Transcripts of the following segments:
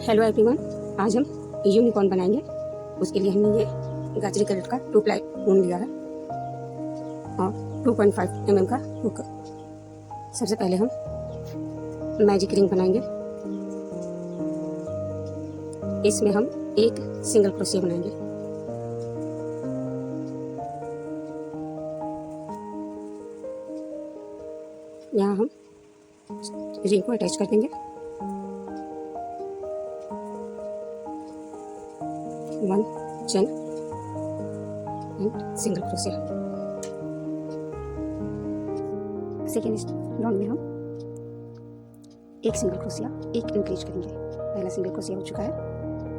Hello everyone, आज हम unicorn बनाएंगे। उसके लिए हमने ये गाजरी कलर का 2 प्लाई ऊन लिया है और 2.5 mm का हुक। सबसे पहले हम मैजिक रिंग बनाएंगे। इसमें हम एक सिंगल क्रोशिया बनाएंगे। यहाँ हम रिंग को अटैच कर देंगे। 1 chain and single crochet। Second round में हम एक सिंगल क्रोशिया एक इंक्रीज करेंगे। पहला सिंगल क्रोशिया हो चुका है,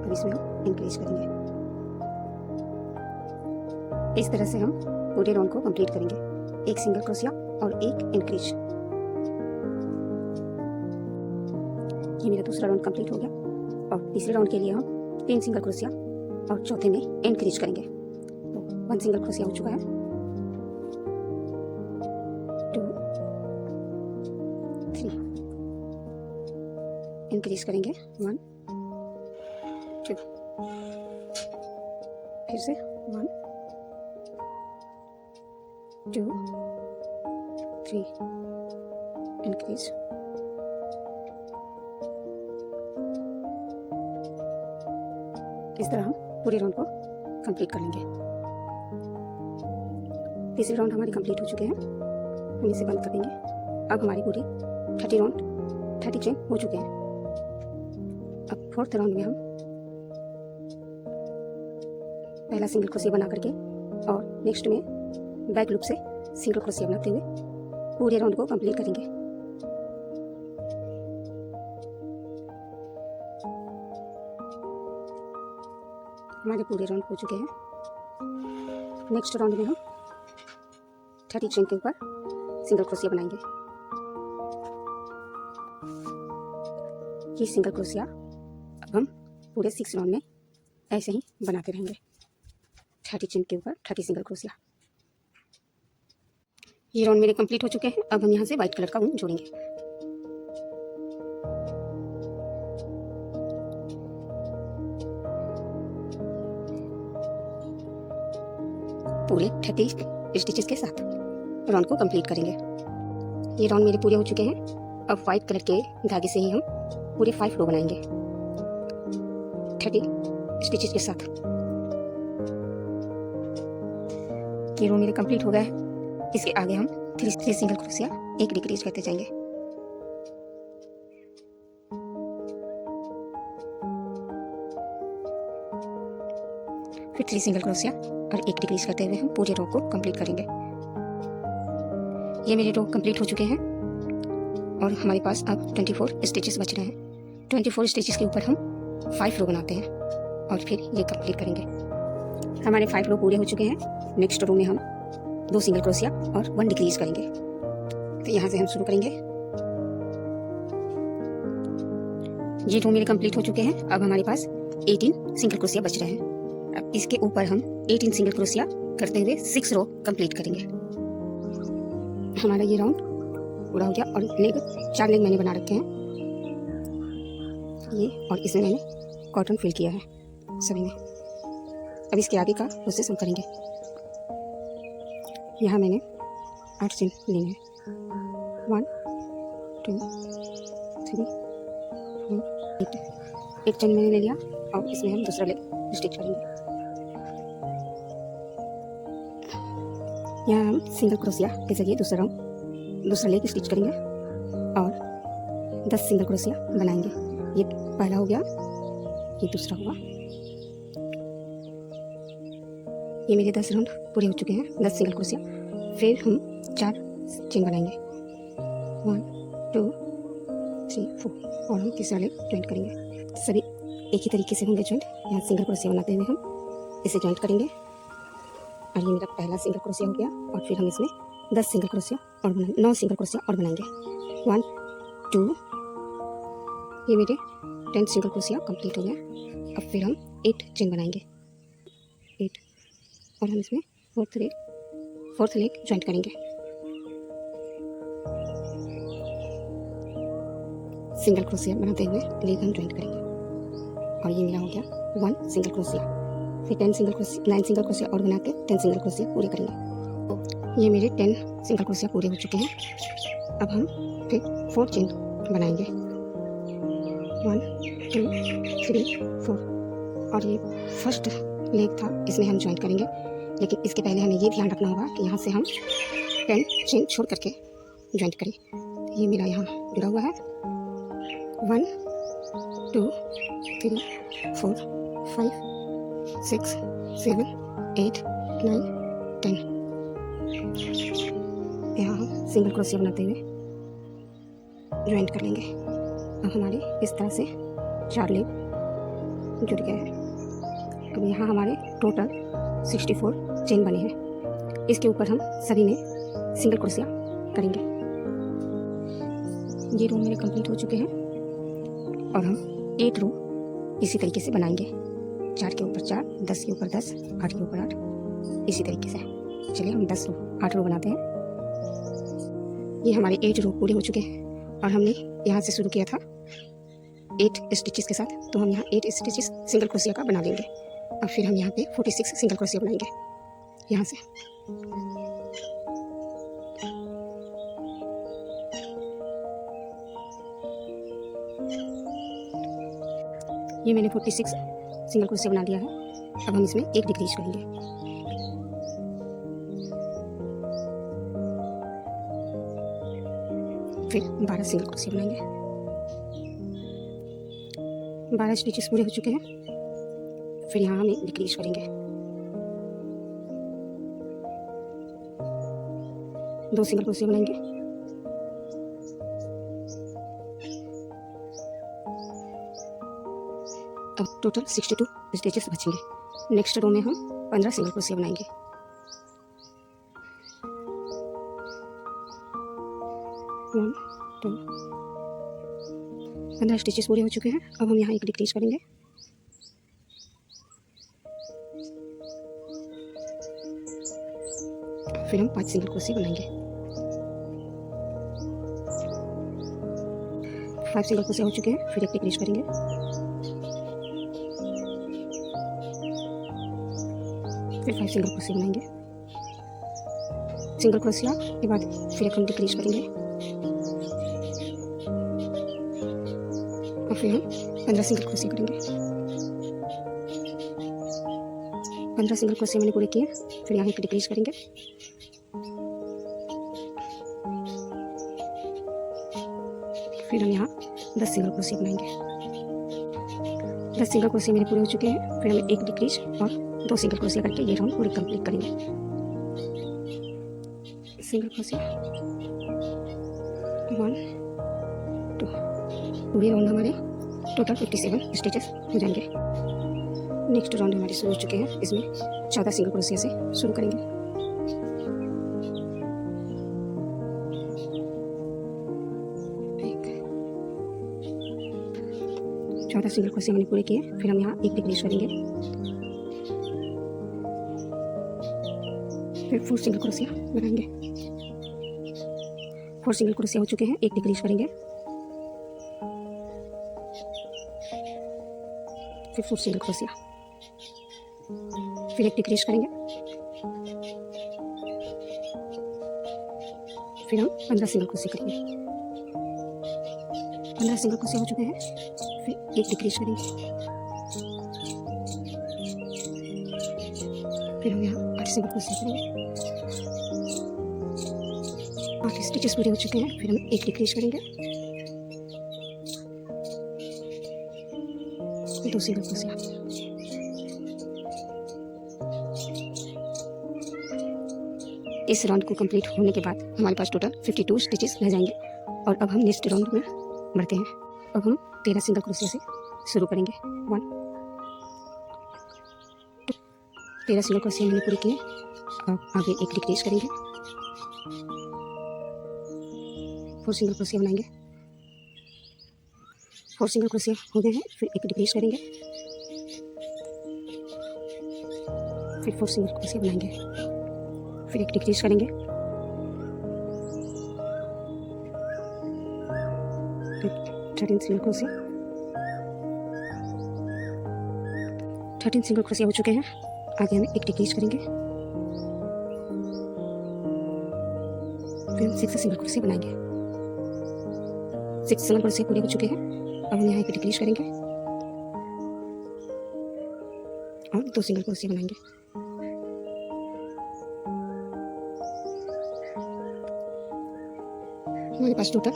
अब इसमें हम इंक्रीज करेंगे। इस तरह से हम पूरे राउंड को कंप्लीट करेंगे। एक सिंगल क्रोशिया और एक इंक्रीज। ये मेरा दूसरा राउंड कंप्लीट हो गया और तीसरे राउंड के लिए हम 3 सिंगल क्रोशिया और चौथे में इंक्रीज करेंगे। तो 1 सिंगल क्रोशिया हो चुका है, 2 3 इंक्रीज करेंगे, 1 2 फिर से 1 2 3 इंक्रीज। इस तरह हम पूरे राउंड को कंप्लीट कर लेंगे। तीसरे राउंड हमारे कंप्लीट हो चुके हैं, हम इसे बंद कर देंगे। अब हमारी पूरी 30 राउंड 30 चेन हो चुके हैं। अब फोर्थ राउंड में हम पहला सिंगल क्रोशिया बना करके और नेक्स्ट में बैक लूप से सिंगल क्रोशिया बनाते हुए पूरे राउंड को कंप्लीट करेंगे। हमारे पूरे राउंड हो चुके हैं। नेक्स्ट राउंड में हम 30 चेन के ऊपर सिंगल क्रोशिया बनाएंगे। ये सिंगल क्रोशिया अब हम पूरे 6 राउंड में ऐसे ही बनाते रहेंगे। 30 चेन के ऊपर 30 सिंगल क्रोशिया। ये राउंड मेरे कंप्लीट हो चुके हैं। अब हम यहाँ से व्हाइट कलर का ऊन जोड़ेंगे। पूरे 30 स्टिचेस के साथ राउंड को कंप्लीट करेंगे। ये राउंड मेरे पूरे हो चुके हैं। अब व्हाइट कलर के धागे से ही हम पूरे 5 रो बनाएंगे 30 स्टिचेस के साथ। ये रो मेरे कंप्लीट हो गए हैं। इसके आगे हम 3 सिंगल क्रोशिया एक डिक्रीज करते जाएंगे। फिर 3 सिंगल क्रोशिया और एक डिक्रीज करते हुए हम पूरे रो को कंप्लीट करेंगे। ये मेरे रो कंप्लीट हो चुके हैं और हमारे पास अब 24 स्टिचेस बच रहे हैं। 24 स्टिचेस के ऊपर हम 5 रो बनाते हैं और फिर ये कंप्लीट करेंगे। हमारे 5 रो पूरे हो चुके हैं। नेक्स्ट रो में हम 2 सिंगल क्रोशिया और 1 डिक्रीज करेंगे। तो यहाँ से हम शुरू करेंगे। ये रो मेरे कंप्लीट हो चुके हैं। अब हमारे पास 18 सिंगल क्रोशिया बच रहे हैं। अब इसके ऊपर हम 18 सिंगल क्रोशिया करते हुए 6 रो कंप्लीट करेंगे। हमारा ये राउंड पूरा हो गया और लेग 4 लेग मैंने बना रखे हैं ये, और इसमें मैंने कॉटन फिल किया है सभी में। अब इसके आगे का प्रोसेस हम करेंगे। यहाँ मैंने 8 चेन लेने हैं। 1 2 3 4 8 एक चेन मैंने ले लिया और इसमें हम दूसरा लेग स्टिच करेंगे। यहाँ हम सिंगल क्रोशिया के जरिए दूसरा लेग स्टिच करेंगे और 10 सिंगल क्रोशिया बनाएंगे। ये पहला हो गया, ये दूसरा हुआ। ये मेरे 10 राउंड पूरे हो चुके हैं, 10 सिंगल क्रोशिया। फिर हम 4 चेन बनाएंगे, 1 2 3 4 और हम तीसरा लेग जॉइंट करेंगे। सभी एक ही तरीके से होंगे जॉइंट। यहाँ सिंगल क्रोशिया बनाते हुए हम इसे जॉइंट करेंगे और ये मेरा पहला सिंगल क्रोशिया हो गया। और फिर हम इसमें 10 सिंगल क्रोशिया और 9 सिंगल क्रोशिया और बनाएंगे। 1 2 ये मेरे 10 सिंगल क्रोशिया कंप्लीट हो गया। अब फिर हम 8 चेन बनाएंगे, 8 और हम इसमें फोर्थ लेग जॉइंट करेंगे। सिंगल क्रोशिया बनाते हुए लेग हम जॉइंट करेंगे। और ये मेरा हो गया 1 सिंगल क्रोशिया। फिर 9 सिंगल क्रोशिया और बना के 10 सिंगल क्रोशिया पूरे करेंगे। तो ये मेरे 10 सिंगल क्रोशिया पूरे हो चुके हैं। अब हम फिर 4 चेन बनाएंगे, 1 2 3 4। और ये फर्स्ट लेग था, इसमें हम ज्वाइन करेंगे, लेकिन इसके पहले हमें ये ध्यान रखना होगा कि यहाँ से हम 10 चेन छोड़ करके ज्वाइंट करें। ये मेरा यहाँ जुड़ा हुआ है, 1 2 3 4 5 6 7 8 9 10। यहाँ हम सिंगल क्रोशिया बनाते हुए ज्वाइंट कर लेंगे। अब हमारे इस तरह से 4 लेग जुड़ गए हैं। अब यहाँ हमारे टोटल 64 चेन बने हैं। इसके ऊपर हम सभी में सिंगल क्रोशिया करेंगे। ये रो मेरे कंप्लीट हो चुके हैं और हम 8 रो इसी तरीके से बनाएंगे, 4 के ऊपर 4, 10 के ऊपर 10, 8 के ऊपर 8, इसी तरीके से। चलिए हम 8 रो बनाते हैं। ये हमारे 8 रो पूरे हो चुके हैं और हमने यहाँ से शुरू किया था 8 स्टिचेस के साथ, तो हम यहाँ 8 स्टिचेस सिंगल क्रोशिया का बना लेंगे। अब फिर हम यहाँ पे 46 सिंगल क्रोशिया बनाएंगे यहाँ से। ये मैंने 46 सिंगल क्रोशिया बना लिया है। अब हम इसमें एक डिक्रीज करेंगे। फिर 12 सिंगल क्रोशिया बनाएंगे। 12 स्टिचेस पूरे हो चुके हैं। फिर यहाँ हम एक डिक्रीज करेंगे, 2 सिंगल क्रोशिया बनाएंगे। अब टोटल 62 स्टिचेस बचेंगे। नेक्स्ट रो में हम 15 सिंगल क्रोशिया बनाएंगे। 1 2 15 स्टिचेस पूरे हो चुके हैं। अब हम यहाँ एक डिक्रीज करेंगे। फिर हम 5 सिंगल क्रोशिया बनाएंगे। 5 सिंगल क्रोशिया हो चुके हैं। फिर एक डिक्रीज करेंगे। फिर 5 सिंगल क्रोशिया बनाएंगे। सिंगल क्रोशिया के बाद फिर एक हम डिक्रीज करेंगे और फिर हम 15 सिंगल क्रोशिया करेंगे। 15 सिंगल क्रोशिया मैंने पूरे किए। फिर यहाँ एक डिक्रीज करेंगे। फिर हम यहाँ 10 सिंगल क्रोशिया बनाएंगे। 10 सिंगल क्रोशिया मेरे पूरे हो चुके हैं। फिर हम एक डिक्रीज और 2 सिंगल क्रोशिया करके ये राउंड पूरी कंप्लीट करेंगे। सिंगल क्रोशिया 1 2, पूरे राउंड हमारे टोटल 57 स्टिचेस हो जाएंगे। नेक्स्ट राउंड हमारे शुरू हो चुके हैं। इसमें 14 सिंगल क्रोशिया से शुरू करेंगे। 14 सिंगल क्रोशिया मैंने पूरे किए। फिर हम यहाँ एक डिक्रीज करेंगे। फिर 4 सिंगल क्रोशिया बनाएंगे। 4 सिंगल क्रोशिया हो चुके हैं। एक डिक्रीज करेंगे। फिर 4 सिंगल क्रोशिया, फिर एक डिक्रीज करेंगे। फिर हम 15 सिंगल क्रोशिया करेंगे। 15 सिंगल क्रोशिया हो चुके हैं। फिर एक डिक्रीज करेंगे। फिर हम यहाँ 8 सिंगल क्रोशिया करेंगे। 8 स्टिचेस पूरे हो चुके हैं। फिर हम एक डिक्रीज करेंगे। 2 सिंगल क्रोशिया, इस राउंड को कंप्लीट होने के बाद हमारे पास टोटल 52 स्टिचेस रह जाएंगे। और अब हम नेक्स्ट राउंड में बढ़ते हैं। अब हम 13 सिंगल क्रोशिया से शुरू करेंगे। 1 2, 13 सिंगल क्रोशिया मैंने पूरे किए। अब आगे एक डिक्रीज करेंगे। 4 सिंगल क्रोशिया बनाएंगे। 4 सिंगल क्रोशिया हो गए हैं। फिर एक डिक्रीज करेंगे। फिर 4 सिंगल क्रोशिया बनाएंगे। फिर एक डिक्रीज करेंगे। फिर 13 सिंगल क्रोशिया, 13 सिंगल क्रोशिया हो चुके हैं। आगे हम एक डिक्रीज करेंगे, फिर 6 सिंगल क्रोशिया बनाएंगे। 6 सिंगल क्रोशिया पूरे हो चुके हैं। अब हम यहाँ एक डिक्रीज करेंगे और 2 सिंगल क्रोशिया बनाएंगे। हमारे पास टोटल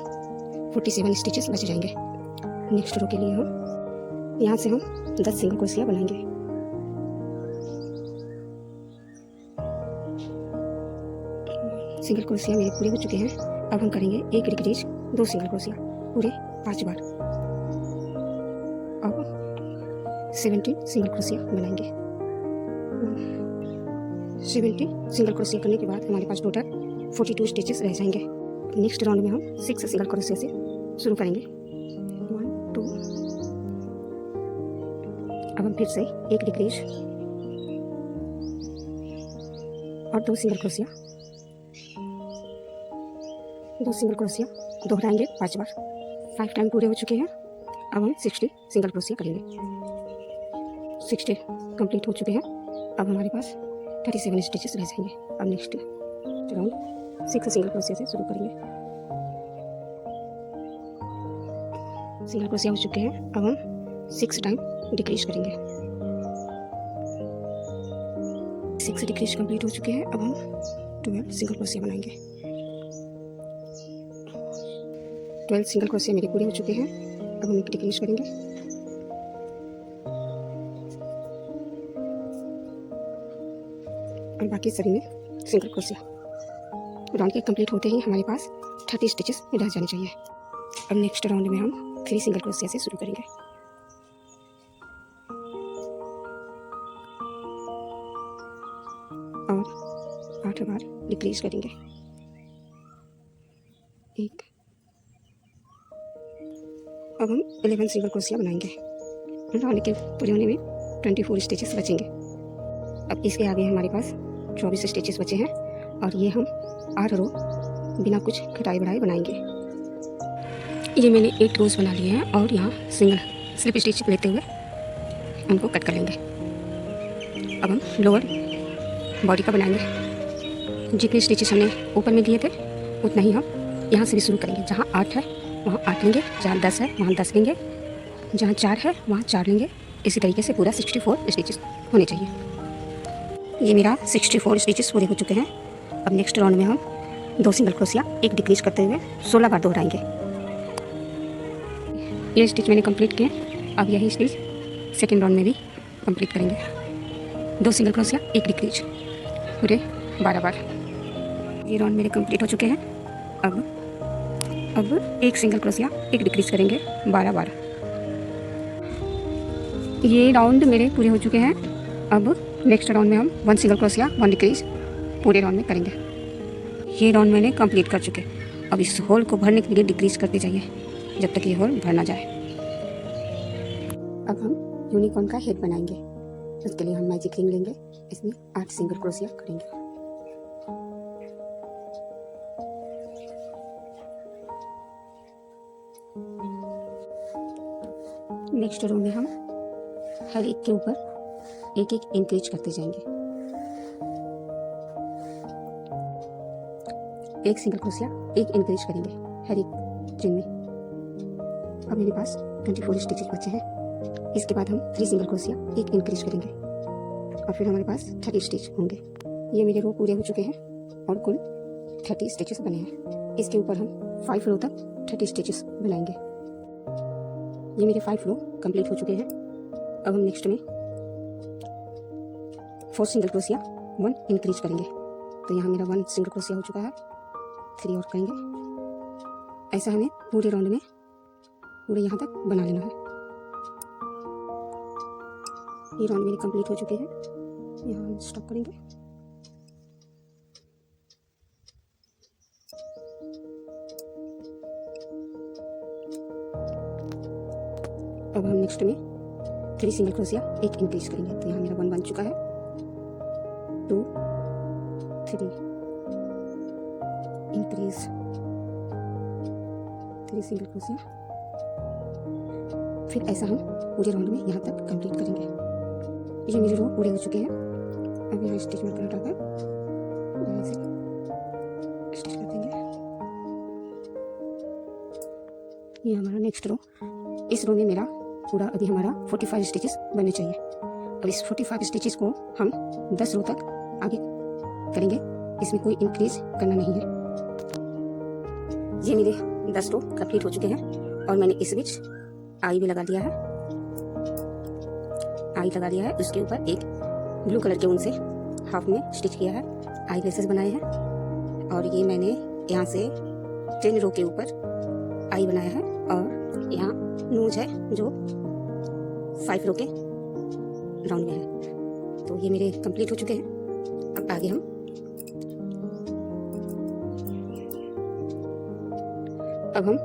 47 स्टिचेस बच जाएंगे। नेक्स्ट रो के लिए हम यहाँ से हम 10 सिंगल क्रोशिया बनाएंगे। सिंगल क्रोशिया मेरे पूरे हो चुके हैं। अब हम करेंगे एक डिक्रीज, 2 सिंगल क्रोशिया पूरे 5 बार। अब 17 सिंगल क्रोशिया बनाएंगे। 17 सिंगल क्रोशिया करने के बाद हमारे पास टोटल 42 स्टिचेस रह जाएंगे। नेक्स्ट राउंड में हम 6 सिंगल क्रोशिया से शुरू करेंगे। 1 2। अब हम फिर से एक डिक्रीज और 2 सिंगल क्रोशिया, 2 सिंगल क्रोशिया दोहराएंगे 5 बार। 5 टाइम पूरे हो चुके हैं। अब हम 60 सिंगल क्रोशिया करेंगे। 60 कंप्लीट हो चुके हैं। अब हमारे पास 37 स्टिचेस रह जाएंगे। अब नेक्स्ट राउंड 6 सिंगल क्रोशिया से शुरू करेंगे। सिंगल क्रोशिया हो चुके हैं। अब हम 6 टाइम डिक्रीज करेंगे। 6 डिक्रीज कंप्लीट हो चुके हैं। अब हम 12 सिंगल क्रोशिया बनाएंगे। 12 सिंगल क्रोशिया मेरे पूरे हो चुके हैं। अब हम एक डिक्रीज करेंगे। और बाकी सभी में सिंगल क्रोशिया। राउंड के कंप्लीट होते ही हमारे पास 30 स्टिचेस रह जाने चाहिए। अब नेक्स्ट राउंड में हम 3 सिंगल क्रोशिया से शुरू करेंगे। और 8 बार डिक्रीज करेंगे। 1। अब हम 11 सिंगल क्रोशिया बनाएंगे। राउंड के पूरे होने में 24 स्टिचेस बचेंगे। अब इसके आगे हमारे पास 24 स्टिचेस बचे हैं और ये हम 8 रो बिना कुछ घटाए बढ़ाए बनाएंगे। ये मैंने 8 रोज बना लिए हैं और यहाँ सिंगल स्लिप स्टिच लेते हुए उनको कट कर लेंगे। अब हम लोअर बॉडी का बनाएंगे। जितने स्टिचेस हमने ऊपर में दिए थे उतना ही हम यहाँ से भी शुरू करेंगे। जहाँ 8 है वहाँ 8 लेंगे, जहाँ 10 है वहाँ 10 लेंगे, जहाँ 4 है वहाँ 4 लेंगे। इसी तरीके से पूरा 64 स्टिचेस होने चाहिए। ये मेरा 64 स्टिचेस पूरे हो चुके हैं। अब नेक्स्ट राउंड में हम 2 सिंगल क्रोशिया एक डिक्रीज करते हुए 16 बार दोहराएंगे। ये स्टिच मैंने कंप्लीट किए। अब यही स्टिच सेकेंड राउंड में भी कंप्लीट करेंगे। 2 सिंगल क्रोशिया एक डिक्रीज पूरे 12 बार। ये राउंड मेरे कंप्लीट हो चुके हैं। अब 1 सिंगल क्रोशिया एक डिक्रीज करेंगे 12 बार। ये राउंड मेरे पूरे हो चुके हैं। अब नेक्स्ट राउंड में हम 1 सिंगल क्रोशिया 1 डिक्रीज पूरे राउंड में करेंगे। ये राउंड मैंने कंप्लीट कर चुके। अब इस होल को भरने के लिए डिक्रीज करते जाइए जब तक ये होल भर ना जाए। अब हम यूनिकॉर्न का हेड बनाएंगे। उसके लिए हम मैजिक रिंग लेंगे। इसमें 8 सिंगल क्रोशिया करेंगे। नेक्स्ट रो में हम हर एक के ऊपर एक एक इंक्रीज करते जाएंगे। 1 सिंगल क्रोशिया एक इंक्रीज करेंगे हर एक चेन में। अब मेरे पास 24 स्टिचेस बचे हैं। इसके बाद हम 3 सिंगल क्रोशिया एक इंक्रीज करेंगे और फिर हमारे पास 30 स्टिच होंगे। ये मेरे रो पूरे हो चुके हैं और कुल 30 स्टिचेस बने हैं। इसके ऊपर हम 5 रो तक 30 स्टिचेस बनाएंगे। ये मेरे 5 रो कंप्लीट हो चुके हैं। अब हम नेक्स्ट में 4 सिंगल क्रोशिया 1 इंक्रीज करेंगे। तो यहाँ मेरा 1 सिंगल क्रोशिया हो चुका है। 3 और करेंगे। ऐसा हमें पूरे राउंड में पूरे यहाँ तक बना लेना है। ये राउंड मेरे कंप्लीट हो चुके हैं। यहाँ हम स्टॉप करेंगे। अब हम नेक्स्ट में 3 सिंगल क्रोशिया एक इंक्रीज करेंगे। तो यहाँ मेरा 1 बन चुका है। 2 3 इंक्रीज 3 सिंगल क्रोशिया। फिर ऐसा हम पूरे राउंड में यहाँ तक कंप्लीट करेंगे। ये मेरे रो पूरे हो चुके हैं। अब यहाँ स्टिच मार्कर हटाकर यहाँ से स्टिच कर देंगे। ये हमारा नेक्स्ट रो। इस रो में मेरा पूरा अभी हमारा 45 स्टिचेस बनने चाहिए। अब इस 45 स्टिचेस को हम 10 रो तक आगे करेंगे, इसमें कोई इंक्रीज करना नहीं है। ये मेरे 10 रो कंप्लीट हो चुके हैं और मैंने इस बीच आई भी लगा दिया है। आई लगा दिया है, उसके ऊपर एक ब्लू कलर के ऊन से हाफ में स्टिच किया है, आई लेसेस बनाए हैं। और ये मैंने यहाँ से 10 रो के ऊपर आई बनाया है और यहाँ नोज है जो 5 रो के राउंड में है। तो ये मेरे कंप्लीट हो चुके हैं। अब आगे हम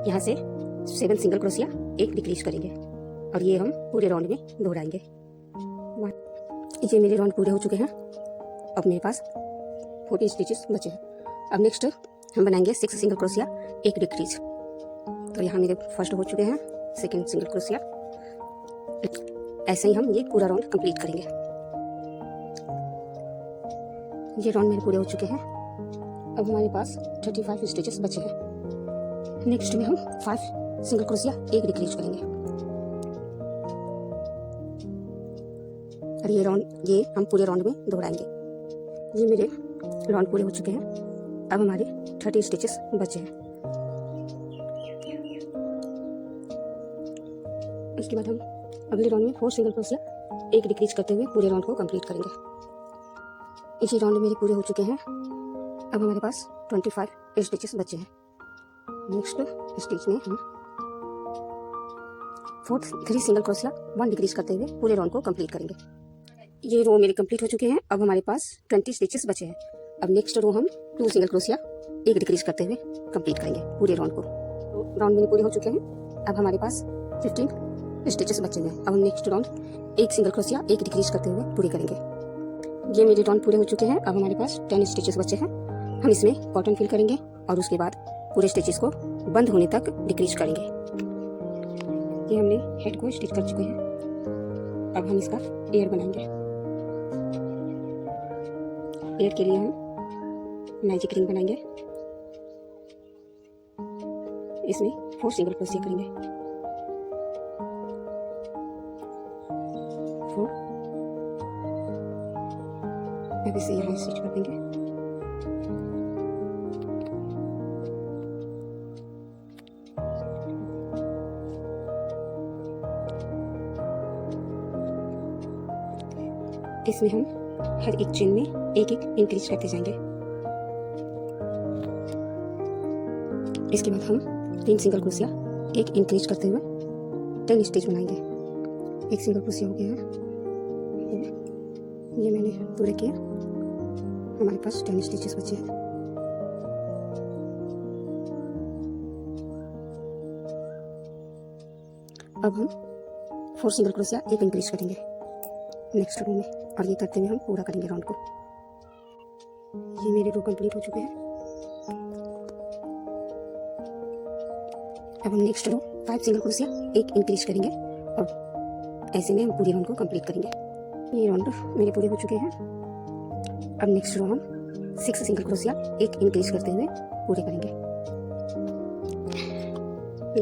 यहाँ से 7 सिंगल क्रोशिया, 1 डिक्रीज करेंगे और ये हम पूरे राउंड में दोहराएंगे। ये मेरे राउंड पूरे हो चुके हैं। अब मेरे पास 40 स्टिचेस बचे हैं। अब नेक्स्ट हम बनाएंगे 6 सिंगल क्रोशिया, 1 डिक्रीज। तो यहाँ मेरे फर्स्ट हो चुके हैं, सेकंड सिंगल क्रोशिया। ऐसे ही हम ये पूरा राउंड कंप्लीट करेंगे। ये राउंड मेरे पूरे हो चुके हैं। अब हमारे पास 35 स्टिचेस बचे हैं। नेक्स्ट में हम 5 सिंगल क्रोशिया, 1 डिक्रीज करेंगे और ये हम पूरे राउंड में दोहराएंगे। ये मेरे राउंड पूरे हो चुके हैं। अब हमारे 30 स्टिचेस बचे हैं। इसके बाद हम अगले राउंड में 4 सिंगल क्रोशिया, 1 डिक्रीज करते हुए पूरे राउंड को कंप्लीट करेंगे। इसी राउंड मेरे पूरे हो चुके हैं। अब हमारे पास 25 स्टिचेस बचे हैं। नेक्स्ट स्टिच में हम 3 सिंगल क्रोशिया, 1 डिक्रीज करते हुए पूरे राउंड को कंप्लीट करेंगे। ये रो मेरे कंप्लीट हो चुके हैं। अब हमारे पास 20 स्टिचेस बचे हैं। अब नेक्स्ट रो हम 2 सिंगल क्रोशिया, 1 डिक्रीज करते हुए कंप्लीट करेंगे पूरे राउंड को। तो राउंड मेरे पूरे हो चुके हैं। अब हमारे पास 15 स्टिचेस बचे हैं। अब हम नेक्स्ट राउंड 1 सिंगल क्रोशिया, 1 डिक्रीज करते हुए पूरे करेंगे। ये मेरे राउंड पूरे हो चुके हैं। अब हमारे पास 10 स्टिचेस बचे हैं। हम इसमें कॉटन फिल करेंगे और उसके बाद पूरे स्टिचेस को बंद होने तक डिक्रीज करेंगे। ये हमने हेड को स्टिच कर चुके हैं। अब हम इसका एयर बनाएंगे। एयर के लिए हम मैजिक रिंग बनाएंगे। इसमें 4 सिंगल क्रोशिया करेंगे। 4। अब इसे यहाँ स्टिच कर देंगे। इसमें हम हर एक चेन में 1-1 इंक्रीज करते जाएंगे। इसके बाद हम 3 सिंगल क्रोशिया, 1 इंक्रीज करते हुए 10 स्टिच बनाएंगे। 1 सिंगल क्रोशिया हो गया है। ये मैंने पूरे किया। हमारे पास 10 स्टिचेस बचे हैं। अब हम 4 सिंगल क्रोशिया, 1 इंक्रीज करेंगे नेक्स्ट रो में और ये करते हुए हम पूरा करेंगे राउंड को। ये मेरे रो कंप्लीट हो चुके हैं। अब हम नेक्स्ट रो 5 सिंगल क्रोशिया, 1 इंक्रीज करेंगे और ऐसे में हम पूरी राउंड को कंप्लीट करेंगे। ये राउंड मेरे पूरे हो चुके हैं। अब नेक्स्ट रो हम 6 सिंगल क्रोशिया, 1 इंक्रीज करते हुए पूरे करेंगे।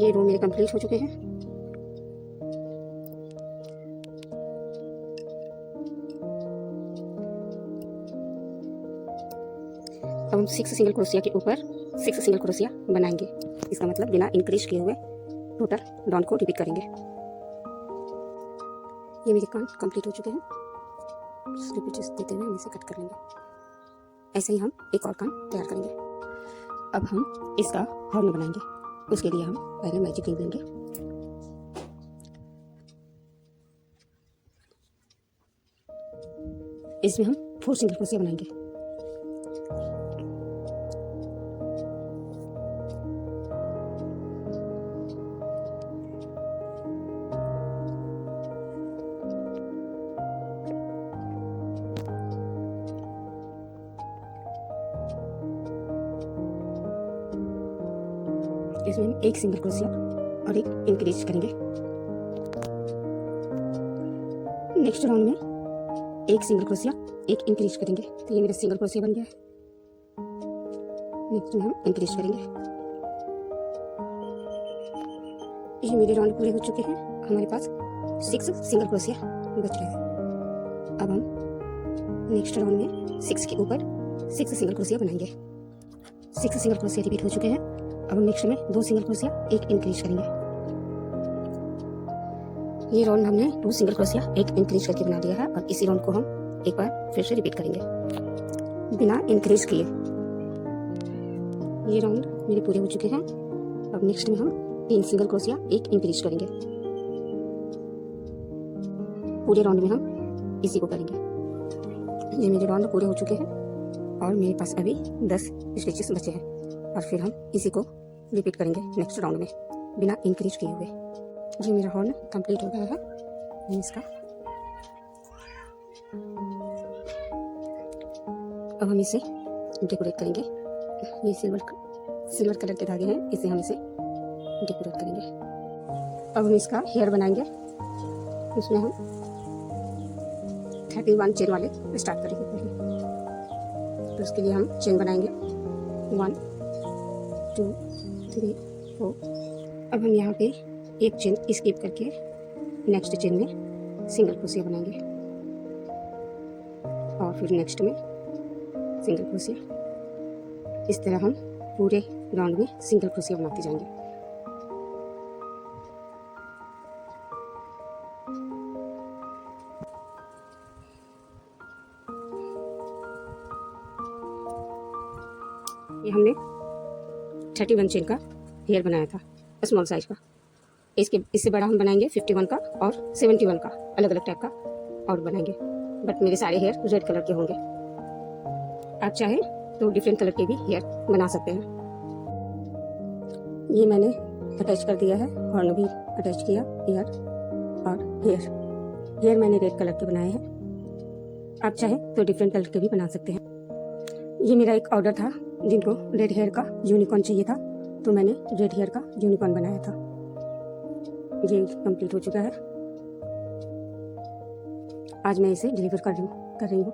ये रो मेरे कंप्लीट हो चुके हैं। अब हम 6 सिंगल क्रोशिया के ऊपर 6 सिंगल क्रोशिया बनाएंगे। इसका मतलब बिना इंक्रीज किए हुए टोटल राउंड को रिपीट करेंगे। ये मेरे कान कंप्लीट हो चुके हैं। रिपीट देते हुए हम इसे कट कर लेंगे। ऐसे ही हम एक और कान तैयार करेंगे। अब हम इसका हॉर्न बनाएंगे। उसके लिए हम पहले मैजिक रिंग लेंगे। इसमें हम 4 सिंगल क्रोशिया बनाएंगे। इसमें हम 1 सिंगल क्रोशिया और 1 इंक्रीज करेंगे। नेक्स्ट राउंड में एक सिंगल क्रोशिया एक इंक्रीज करेंगे। तो ये मेरा सिंगल क्रोशिया बन गया है। नेक्स्ट में हम इंक्रीज करेंगे। ये मेरे राउंड पूरे हो चुके हैं। हमारे पास 6 सिंगल क्रोशिया बच रहे हैं। अब हम नेक्स्ट राउंड में 6 के ऊपर 6 सिंगल क्रोशिया बनाएंगे। 6 सिंगल क्रोशिया रिपीट हो चुके हैं। अब हम नेक्स्ट में 2 सिंगल क्रोशिया एक इंक्रीज करेंगे। ये राउंड हमने 2 सिंगल क्रोशिया एक इंक्रीज करके बना लिया है। और इसी राउंड को हम एक बार फिर से रिपीट करेंगे बिना इंक्रीज किए। ये राउंड मेरे पूरे हो चुके हैं। अब नेक्स्ट में हम 3 सिंगल क्रोशिया एक इंक्रीज करेंगे। पूरे राउंड में हम इसी को करेंगे। ये मेरे राउंड पूरे हो चुके हैं और मेरे पास अभी 10 स्टिचेस बचे हैं। और फिर हम इसी को रिपीट करेंगे नेक्स्ट राउंड में बिना इंक्रीज किए हुए। ये मेरा हॉर्न कंप्लीट हो गया है। हम इसका अब हम इसे डेकोरेट करेंगे। ये सिल्वर कलर के धागे हैं, इसे हम इसे डेकोरेट करेंगे। अब हम इसका हेयर बनाएंगे। उसमें हम 31 चेन वाले स्टार्ट करेंगे पहले। तो उसके लिए हम चेन बनाएंगे 1 2 3 4। अब हम यहाँ पे एक चेन स्किप करके नेक्स्ट चेन में सिंगल क्रोशिया बनाएंगे और फिर नेक्स्ट में सिंगल क्रोशिया। इस तरह हम पूरे राउंड में सिंगल क्रोशिया बनाते जाएंगे। ये हमने 31 चेन का हेयर बनाया था स्मॉल साइज का। इससे बड़ा हम बनाएंगे 51 का और 71 का, अलग अलग टाइप का और बनाएंगे। बट मेरे सारे हेयर रेड कलर के होंगे। आप चाहे तो डिफरेंट कलर के भी हेयर बना सकते हैं। ये मैंने अटैच कर दिया है, हॉर्न भी अटैच किया, ईयर और हेयर मैंने रेड कलर के बनाए हैं। आप चाहे तो डिफरेंट कलर के भी बना सकते हैं। ये मेरा एक ऑर्डर था जिनको रेड हेयर का यूनिकॉर्न चाहिए था, तो मैंने रेड हेयर का यूनिकॉर्न बनाया था। ये कंप्लीट हो चुका है। आज मैं इसे डिलीवर कर रही हूँ।